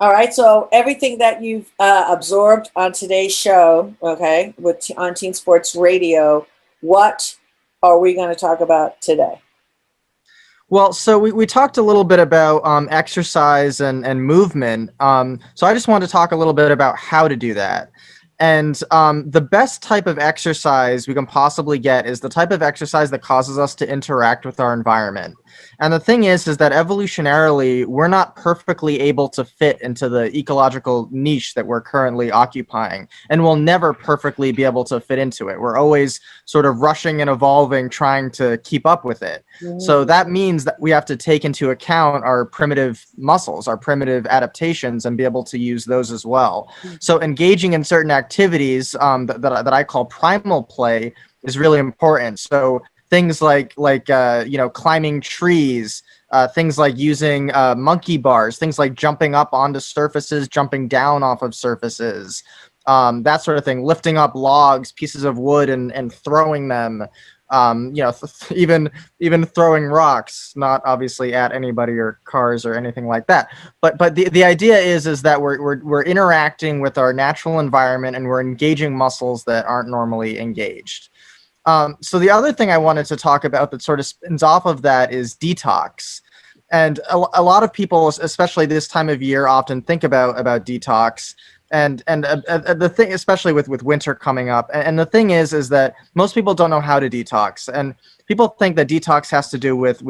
All right. So everything that you've absorbed on today's show, okay, on Teen Sports Radio, what are we going to talk about today? Well, so we talked a little bit about exercise and movement. So I just want to talk a little bit about how to do that. And the best type of exercise we can possibly get is the type of exercise that causes us to interact with our environment. And the thing is that evolutionarily, we're not perfectly able to fit into the ecological niche that we're currently occupying, and we'll never perfectly be able to fit into it. We're always sort of rushing and evolving, trying to keep up with it. So Mm. that means that we have to take into account our primitive muscles, our primitive adaptations, and be able to use those as well. So engaging in certain activities that I call primal play is really important. So things like climbing trees, things like using monkey bars, things like jumping up onto surfaces, jumping down off of surfaces, that sort of thing, lifting up logs, pieces of wood, and throwing them. Even throwing rocks, not obviously at anybody or cars or anything like that. But the idea is that we're interacting with our natural environment, and we're engaging muscles that aren't normally engaged. So the other thing I wanted to talk about that sort of spins off of that is detox. And a lot of people, especially this time of year, often think about detox. And the thing, especially with winter coming up, and the thing is that most people don't know how to detox, and people think that detox has to do with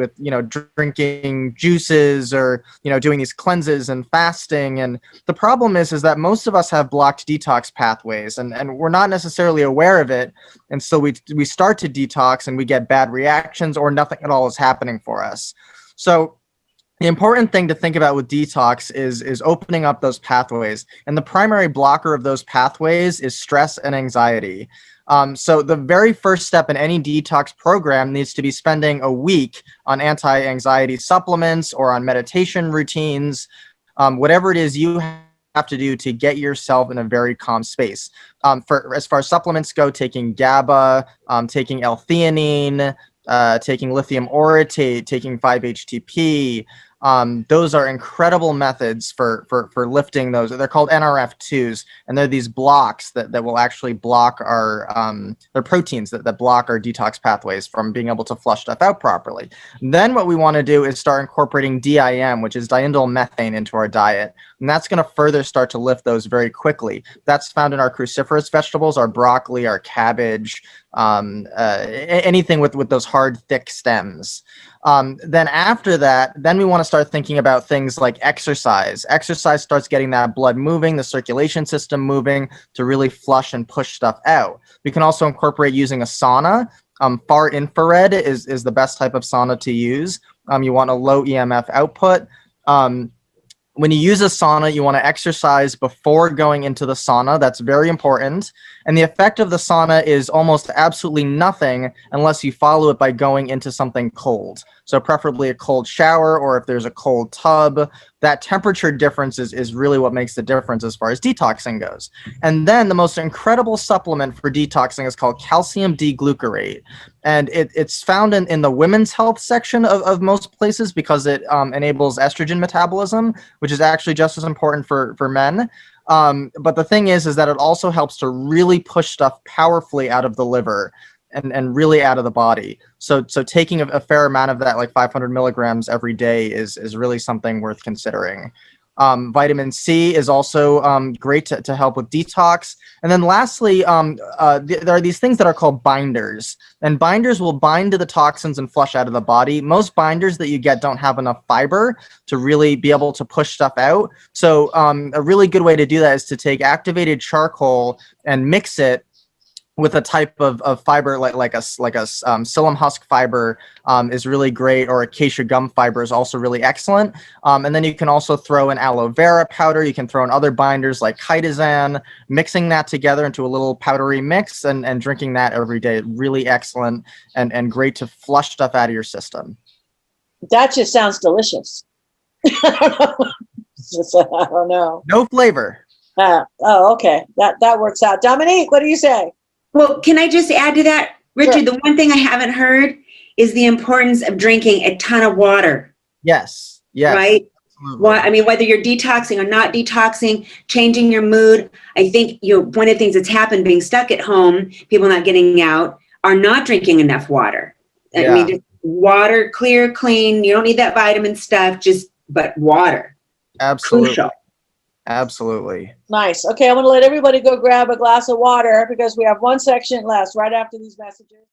drinking juices or doing these cleanses and fasting. And the problem is that most of us have blocked detox pathways, and we're not necessarily aware of it, and so we start to detox and we get bad reactions, or nothing at all is happening for us. So the important thing to think about with detox is opening up those pathways. And the primary blocker of those pathways is stress and anxiety. So the very first step in any detox program needs to be spending a week on anti-anxiety supplements or on meditation routines, whatever it is you have to do to get yourself in a very calm space. For as far as supplements go, taking GABA, taking L-theanine, taking lithium orotate, taking 5-HTP. Those are incredible methods for lifting those. They're called NRF2s, and they're these blocks that will actually block they're proteins that block our detox pathways from being able to flush stuff out properly. Then what we want to do is start incorporating DIM, which is diindole methane, into our diet. And that's going to further start to lift those very quickly. That's found in our cruciferous vegetables, our broccoli, our cabbage, anything with those hard, thick stems. Then after that, then we want to start thinking about things like exercise. Exercise starts getting that blood moving, the circulation system moving to really flush and push stuff out. We can also incorporate using a sauna. Far infrared is the best type of sauna to use. You want a low EMF output. When you use a sauna, you want to exercise before going into the sauna. That's very important. And the effect of the sauna is almost absolutely nothing unless you follow it by going into something cold. So preferably a cold shower, or if there's a cold tub. That temperature difference is really what makes the difference as far as detoxing goes. And then the most incredible supplement for detoxing is called calcium D-glucarate. And it's found in the women's health section of most places because it enables estrogen metabolism, which is actually just as important for men. But the thing is that it also helps to really push stuff powerfully out of the liver and really out of the body. So taking a fair amount of that, like 500 milligrams every day, is really something worth considering. Vitamin C is also great to help with detox. And then lastly, there are these things that are called binders. And binders will bind to the toxins and flush out of the body. Most binders that you get don't have enough fiber to really be able to push stuff out. So a really good way to do that is to take activated charcoal and mix it with a type of fiber like a psyllium husk fiber is really great, or acacia gum fiber is also really excellent. And then you can also throw in aloe vera powder. You can throw in other binders like chitosan, mixing that together into a little powdery mix and drinking that every day. Really excellent and great to flush stuff out of your system. That just sounds delicious. I don't know. No flavor. Oh, okay. That works out. Dominique, what do you say? Well, can I just add to that, Richard? Sure. The one thing I haven't heard is the importance of drinking a ton of water. Yes. Right? Absolutely. I mean, whether you're detoxing or not detoxing, changing your mood. I think one of the things that's happened being stuck at home, people not getting out, are not drinking enough water. I Yeah. mean, just water, clear, clean. You don't need that vitamin stuff, but water. Absolutely. Crucial. Absolutely. Nice. Okay, I'm going to let everybody go grab a glass of water because we have one section left right after these messages.